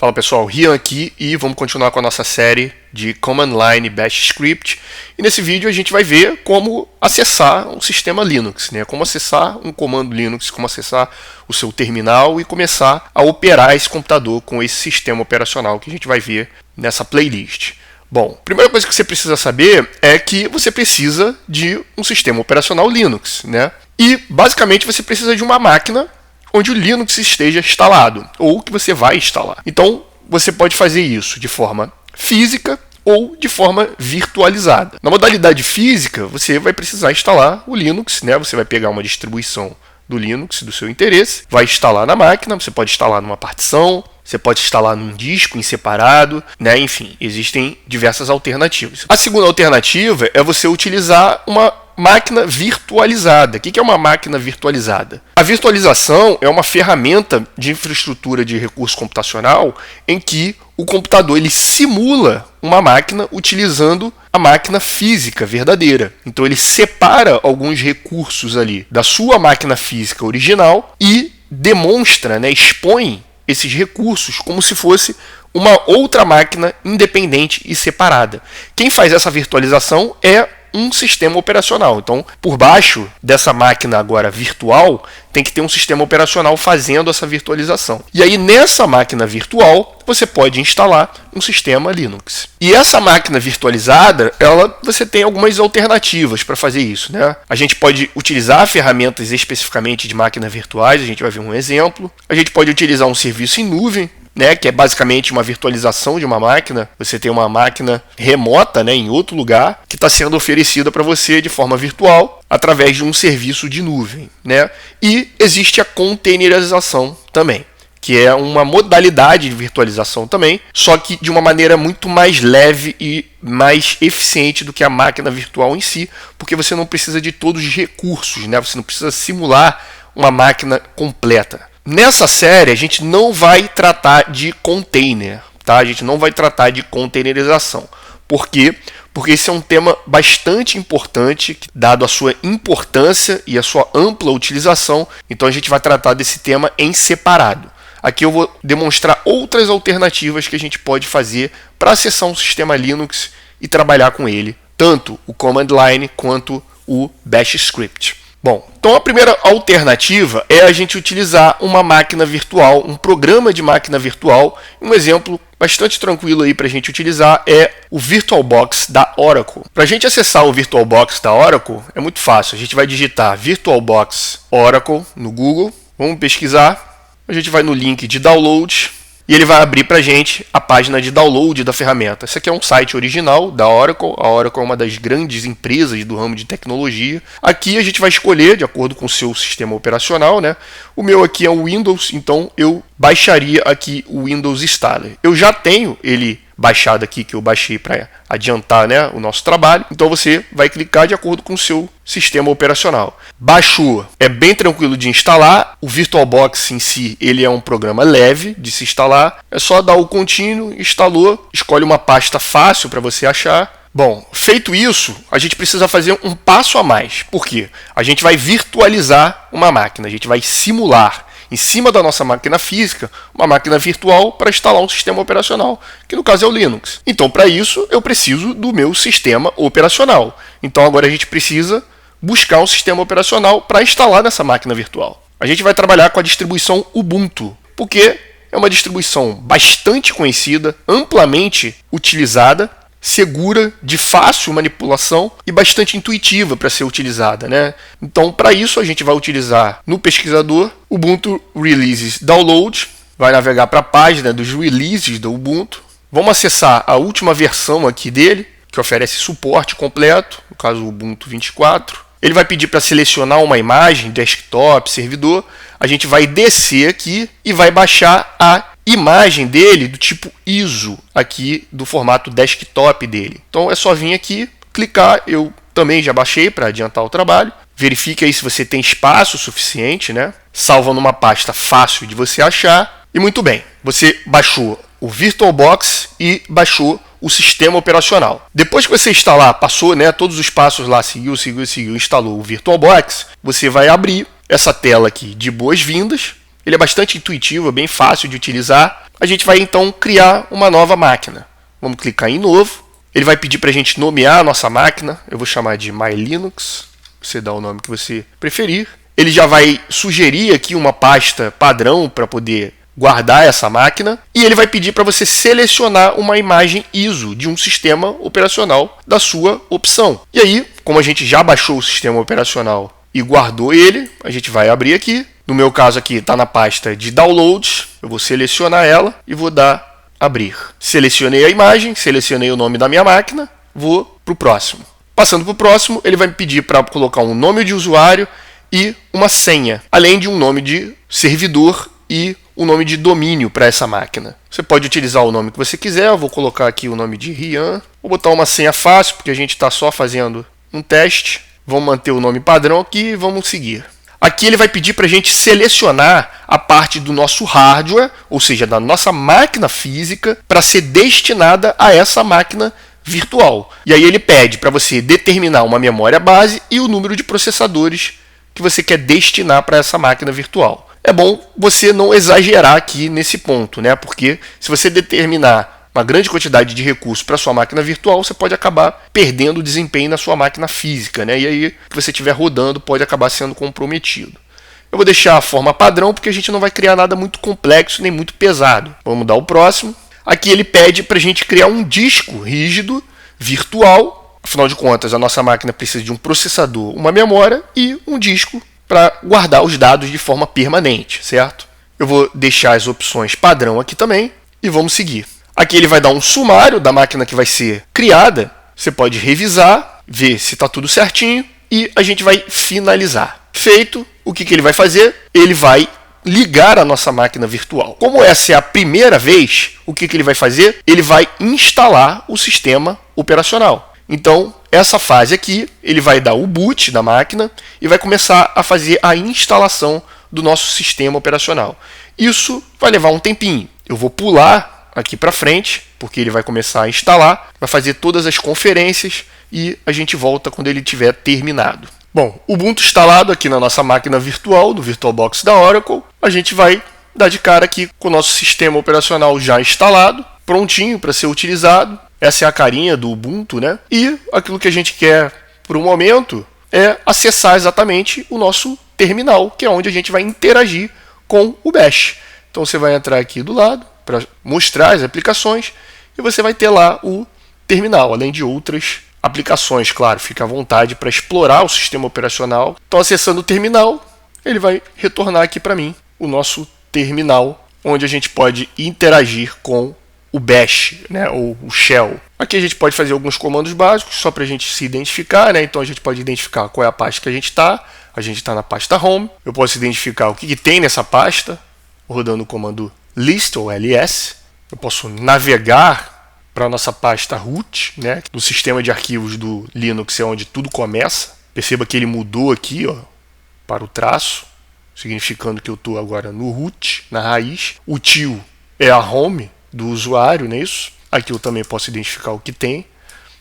Fala pessoal, Rian aqui e vamos continuar com a nossa série de Command Line Bash Script. E nesse vídeo a gente vai ver como acessar um sistema Linux, né? Como acessar um comando Linux, como acessar o seu terminal e começar a operar esse computador com esse sistema operacional que a gente vai ver nessa playlist. Bom, a primeira coisa que você precisa saber é que você precisa de um sistema operacional Linux, né? E basicamente você precisa de uma máquina onde o Linux esteja instalado, ou que você vai instalar. Então, você pode fazer isso de forma física ou de forma virtualizada. Na modalidade física, você vai precisar instalar o Linux, né? Você vai pegar uma distribuição do Linux do seu interesse, vai instalar na máquina, você pode instalar numa partição, você pode instalar num disco em separado, né? Enfim, existem diversas alternativas. A segunda alternativa é você utilizar uma máquina virtualizada. O que é uma máquina virtualizada? A virtualização é uma ferramenta de infraestrutura de recurso computacional em que o computador ele simula uma máquina utilizando a máquina física verdadeira. Então ele separa alguns recursos ali da sua máquina física original e demonstra, né, expõe esses recursos como se fosse uma outra máquina independente e separada. Quem faz essa virtualização é um sistema operacional. Então, por baixo dessa máquina agora virtual, tem que ter um sistema operacional fazendo essa virtualização. E aí, nessa máquina virtual, você pode instalar um sistema Linux. E essa máquina virtualizada, você tem algumas alternativas para fazer isso, né? A gente pode utilizar ferramentas especificamente de máquinas virtuais, a gente vai ver um exemplo. A gente pode utilizar um serviço em nuvem, né, que é basicamente uma virtualização de uma máquina. Você tem uma máquina remota, né, em outro lugar, que está sendo oferecida para você de forma virtual através de um serviço de nuvem, né? E existe a containerização também, que é uma modalidade de virtualização também, só que de uma maneira muito mais leve e mais eficiente do que a máquina virtual em si, porque você não precisa de todos os recursos, né? Você não precisa simular uma máquina completa. Nessa série, a gente não vai tratar de container, tá? A gente não vai tratar de containerização. Por quê? Porque esse é um tema bastante importante, dado a sua importância e a sua ampla utilização. Então, a gente vai tratar desse tema em separado. Aqui eu vou demonstrar outras alternativas que a gente pode fazer para acessar um sistema Linux e trabalhar com ele, tanto o Command Line quanto o Bash Script. Bom, então a primeira alternativa é a gente utilizar uma máquina virtual, um programa de máquina virtual. Um exemplo bastante tranquilo aí para a gente utilizar é o VirtualBox da Oracle. Para a gente acessar o VirtualBox da Oracle é muito fácil. A gente vai digitar VirtualBox Oracle no Google, vamos pesquisar, a gente vai no link de download e ele vai abrir para a gente a página de download da ferramenta. Esse aqui é um site original da Oracle. A Oracle é uma das grandes empresas do ramo de tecnologia. Aqui a gente vai escolher de acordo com o seu sistema operacional, né? O meu aqui é o Windows, então eu baixaria aqui o Windows Installer. Eu já tenho ele baixado aqui, que eu baixei para adiantar, né, o nosso trabalho. Então você vai clicar de acordo com o seu sistema operacional. Baixou, é bem tranquilo de instalar. O VirtualBox em si, ele é um programa leve de se instalar. É só dar o contínuo, instalou, escolhe uma pasta fácil para você achar. Bom, feito isso, a gente precisa fazer um passo a mais. Por quê? A gente vai virtualizar uma máquina, a gente vai simular em cima da nossa máquina física, uma máquina virtual para instalar um sistema operacional, que no caso é o Linux. Então, para isso, eu preciso do meu sistema operacional. Então, agora a gente precisa buscar um sistema operacional para instalar nessa máquina virtual. A gente vai trabalhar com a distribuição Ubuntu, porque é uma distribuição bastante conhecida, amplamente utilizada, segura, de fácil manipulação e bastante intuitiva para ser utilizada, né? Então, para isso, a gente vai utilizar no pesquisador Ubuntu Releases Download, vai navegar para a página dos releases do Ubuntu. Vamos acessar a última versão aqui dele, que oferece suporte completo, no caso o Ubuntu 24. Ele vai pedir para selecionar uma imagem, desktop, servidor. A gente vai descer aqui e vai baixar a imagem dele do tipo ISO, aqui do formato desktop dele. Então é só vir aqui, clicar. Eu também já baixei para adiantar o trabalho. Verifique aí se você tem espaço suficiente, né? Salva numa pasta fácil de você achar. E muito bem, você baixou o VirtualBox e baixou o sistema operacional. Depois que você instalar, passou, né, todos os passos lá, seguiu, instalou o VirtualBox, você vai abrir essa tela aqui de boas-vindas. Ele é bastante intuitivo, é bem fácil de utilizar. A gente vai então criar uma nova máquina. Vamos clicar em novo. Ele vai pedir para a gente nomear a nossa máquina. Eu vou chamar de MyLinux. Você dá o nome que você preferir. Ele já vai sugerir aqui uma pasta padrão para poder guardar essa máquina. E ele vai pedir para você selecionar uma imagem ISO de um sistema operacional da sua opção. E aí, como a gente já baixou o sistema operacional e guardou ele, a gente vai abrir aqui. No meu caso aqui está na pasta de downloads. Eu vou selecionar ela e vou dar abrir. Selecionei a imagem, selecionei o nome da minha máquina, vou para o próximo. Passando para o próximo, ele vai me pedir para colocar um nome de usuário e uma senha, além de um nome de servidor e um nome de domínio para essa máquina. Você pode utilizar o nome que você quiser, eu vou colocar aqui o nome de Rian. Vou botar uma senha fácil, porque a gente está só fazendo um teste. Vamos manter o nome padrão aqui e vamos seguir. Aqui ele vai pedir para a gente selecionar a parte do nosso hardware, ou seja, da nossa máquina física, para ser destinada a essa máquina virtual. E aí ele pede para você determinar uma memória base e o número de processadores que você quer destinar para essa máquina virtual. É bom você não exagerar aqui nesse ponto, né? Porque se você determinar uma grande quantidade de recursos para sua máquina virtual, você pode acabar perdendo o desempenho na sua máquina física, né? E aí, o que você estiver rodando pode acabar sendo comprometido. Eu vou deixar a forma padrão, porque a gente não vai criar nada muito complexo nem muito pesado. Vamos dar o próximo. Aqui ele pede para a gente criar um disco rígido, virtual. Afinal de contas, a nossa máquina precisa de um processador, uma memória e um disco para guardar os dados de forma permanente, certo? Eu vou deixar as opções padrão aqui também e vamos seguir. Aqui ele vai dar um sumário da máquina que vai ser criada. Você pode revisar, ver se está tudo certinho e a gente vai finalizar. Feito, o que ele vai fazer? Ele vai ligar a nossa máquina virtual. Como essa é a primeira vez, o que ele vai fazer? Ele vai instalar o sistema operacional. Então, essa fase aqui, ele vai dar o boot da máquina e vai começar a fazer a instalação do nosso sistema operacional. Isso vai levar um tempinho. Eu vou pular aqui para frente, porque ele vai começar a instalar, vai fazer todas as conferências e a gente volta quando ele tiver terminado. Bom, Ubuntu instalado aqui na nossa máquina virtual, do VirtualBox da Oracle, a gente vai dar de cara aqui com o nosso sistema operacional já instalado, prontinho para ser utilizado. Essa é a carinha do Ubuntu, né? E aquilo que a gente quer por um momento é acessar exatamente o nosso terminal, que é onde a gente vai interagir com o Bash. Então você vai entrar aqui do lado para mostrar as aplicações e você vai ter lá o terminal, além de outras aplicações, claro, fica à vontade para explorar o sistema operacional. Então, acessando o terminal, ele vai retornar aqui para mim o nosso terminal, onde a gente pode interagir com o Bash, né, ou o Shell. Aqui a gente pode fazer alguns comandos básicos, só para a gente se identificar, né? Então a gente pode identificar qual é a pasta que a gente está. A gente está na pasta Home. Eu posso identificar o que tem nessa pasta, rodando o comando list ou ls. Eu posso navegar para a nossa pasta root, né, do sistema de arquivos do Linux, é onde tudo começa. Perceba que ele mudou aqui, ó, para o traço, significando que eu estou agora no root, na raiz. O tio é a home do usuário, não é isso? Aqui eu também posso identificar o que tem.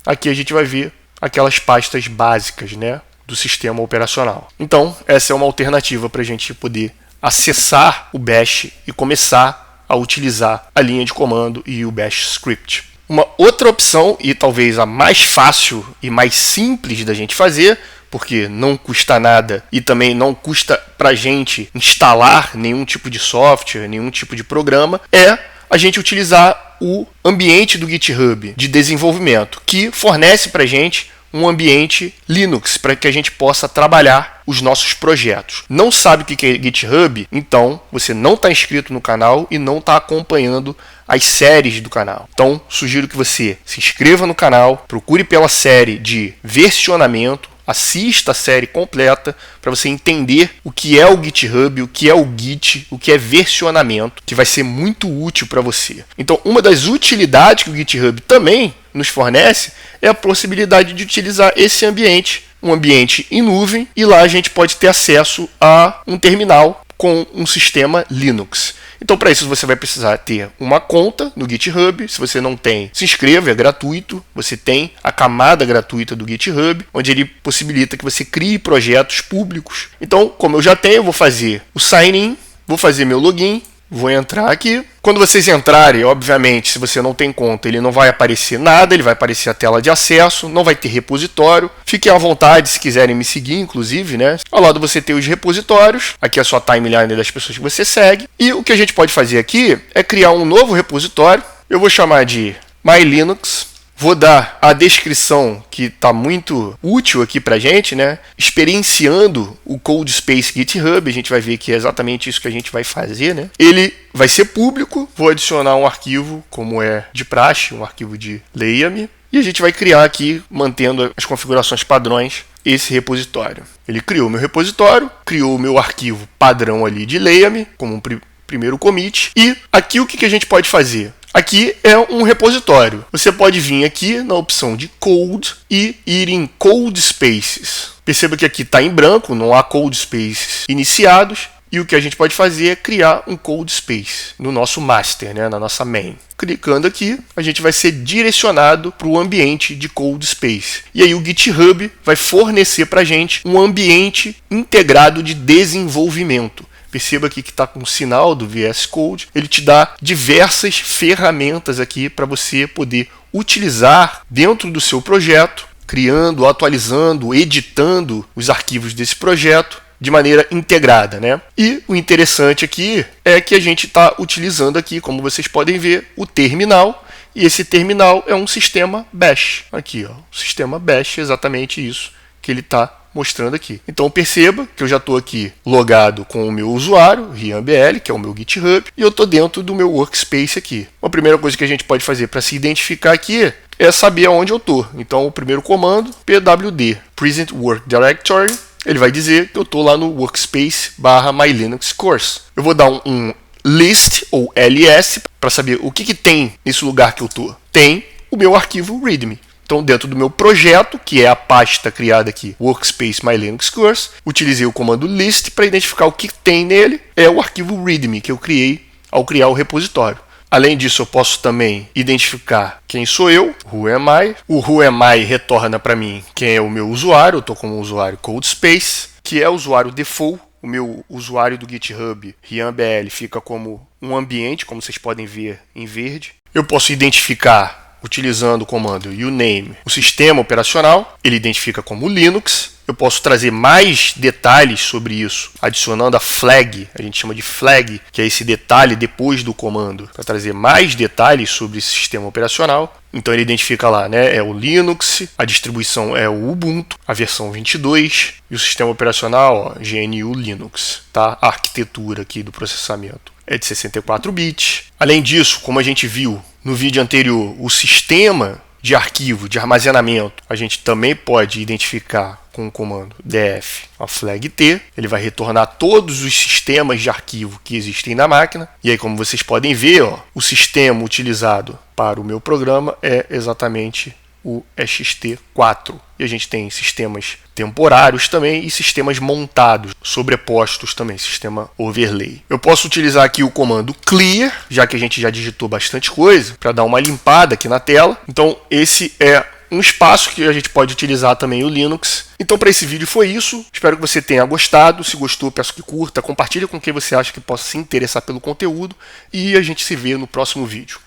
Aqui a gente vai ver aquelas pastas básicas, né, do sistema operacional. Então, essa é uma alternativa para a gente poder acessar o Bash e começar a utilizar a linha de comando e o Bash Script. Uma outra opção, e talvez a mais fácil e mais simples da gente fazer, porque não custa nada e também não custa para a gente instalar nenhum tipo de software, nenhum tipo de programa, é a gente utilizar o ambiente do GitHub de desenvolvimento, que fornece para a gente um ambiente Linux para que a gente possa trabalhar os nossos projetos. Não sabe o que é GitHub? Então você não está inscrito no canal e não está acompanhando as séries do canal. Então sugiro que você se inscreva no canal, procure pela série de versionamento, assista a série completa para você entender o que é o GitHub, o que é o Git, o que é versionamento, que vai ser muito útil para você. Então, uma das utilidades que o GitHub também nos fornece é a possibilidade de utilizar esse ambiente, um ambiente em nuvem, e lá a gente pode ter acesso a um terminal com um sistema Linux. Então, para isso, você vai precisar ter uma conta no GitHub. Se você não tem, se inscreva, é gratuito. Você tem a camada gratuita do GitHub, onde ele possibilita que você crie projetos públicos. Então, como eu já tenho, eu vou fazer o sign-in, Vou fazer meu login. Vou entrar aqui. Quando vocês entrarem, obviamente, se você não tem conta, ele não vai aparecer nada, ele vai aparecer a tela de acesso, não vai ter repositório. Fiquem à vontade se quiserem me seguir, inclusive, né? Ao lado você tem os repositórios, aqui é a sua timeline das pessoas que você segue. E o que a gente pode fazer aqui é criar um novo repositório. Eu vou chamar de MyLinux. Vou dar a descrição que está muito útil aqui para a gente, né? Experienciando o CodeSpace GitHub, a gente vai ver que é exatamente isso que a gente vai fazer, né? Ele vai ser público, vou adicionar um arquivo, como é de praxe, um arquivo de leia-me, e a gente vai criar aqui, mantendo as configurações padrões, esse repositório. Ele criou meu repositório, criou o meu arquivo padrão ali de leia-me, como um primeiro commit, e aqui o que a gente pode fazer? Aqui é um repositório. Você pode vir aqui na opção de Code e ir em CodeSpaces. Perceba que aqui está em branco, não há CodeSpaces iniciados. E o que a gente pode fazer é criar um CodeSpace no nosso master, né, na nossa main. Clicando aqui, a gente vai ser direcionado para o ambiente de CodeSpace. E aí o GitHub vai fornecer para a gente um ambiente integrado de desenvolvimento. Perceba aqui que está com o sinal do VS Code. Ele te dá diversas ferramentas aqui para você poder utilizar dentro do seu projeto, criando, atualizando, editando os arquivos desse projeto de maneira integrada, né? E o interessante aqui é que a gente está utilizando aqui, como vocês podem ver, o terminal. E esse terminal é um sistema Bash. Aqui, ó, o sistema Bash, exatamente isso que ele está mostrando aqui. Então perceba que eu já estou aqui logado com o meu usuário, RianBL, que é o meu GitHub, e eu estou dentro do meu workspace aqui. A primeira coisa que a gente pode fazer para se identificar aqui é saber aonde eu estou. Então o primeiro comando, pwd, present work directory, ele vai dizer que eu estou lá no workspace /mylinux course. Eu vou dar um list ou ls para saber o que tem nesse lugar que eu estou. Tem o meu arquivo readme. Então, dentro do meu projeto, que é a pasta criada aqui, Workspace My Linux Course, utilizei o comando list para identificar o que tem nele. É o arquivo readme que eu criei ao criar o repositório. Além disso, eu posso também identificar quem sou eu, who am I. O who am I retorna para mim quem é o meu usuário. Eu estou como o usuário CodeSpace, que é o usuário default. O meu usuário do GitHub, RianBL, fica como um ambiente, como vocês podem ver em verde. Eu posso identificar utilizando o comando uname, o sistema operacional, ele identifica como Linux. Eu posso trazer mais detalhes sobre isso, adicionando a flag, a gente chama de flag, que é esse detalhe depois do comando, para trazer mais detalhes sobre esse sistema operacional. Então ele identifica lá, né, é o Linux, a distribuição é o Ubuntu, a versão 22, e o sistema operacional, ó, GNU Linux, tá? A arquitetura aqui do processamento é de 64 bits. Além disso, como a gente viu no vídeo anterior, o sistema de arquivo, de armazenamento, a gente também pode identificar com o comando df a flag t. Ele vai retornar todos os sistemas de arquivo que existem na máquina. E aí, como vocês podem ver, ó, o sistema utilizado para o meu programa é exatamente o ext4. E a gente tem sistemas temporários também e sistemas montados, sobrepostos também, sistema overlay. Eu posso utilizar aqui o comando clear, já que a gente já digitou bastante coisa, para dar uma limpada aqui na tela. Então esse é um espaço que a gente pode utilizar também o Linux. Então para esse vídeo foi isso. Espero que você tenha gostado. Se gostou, peço que curta, compartilhe com quem você acha que possa se interessar pelo conteúdo. E a gente se vê no próximo vídeo.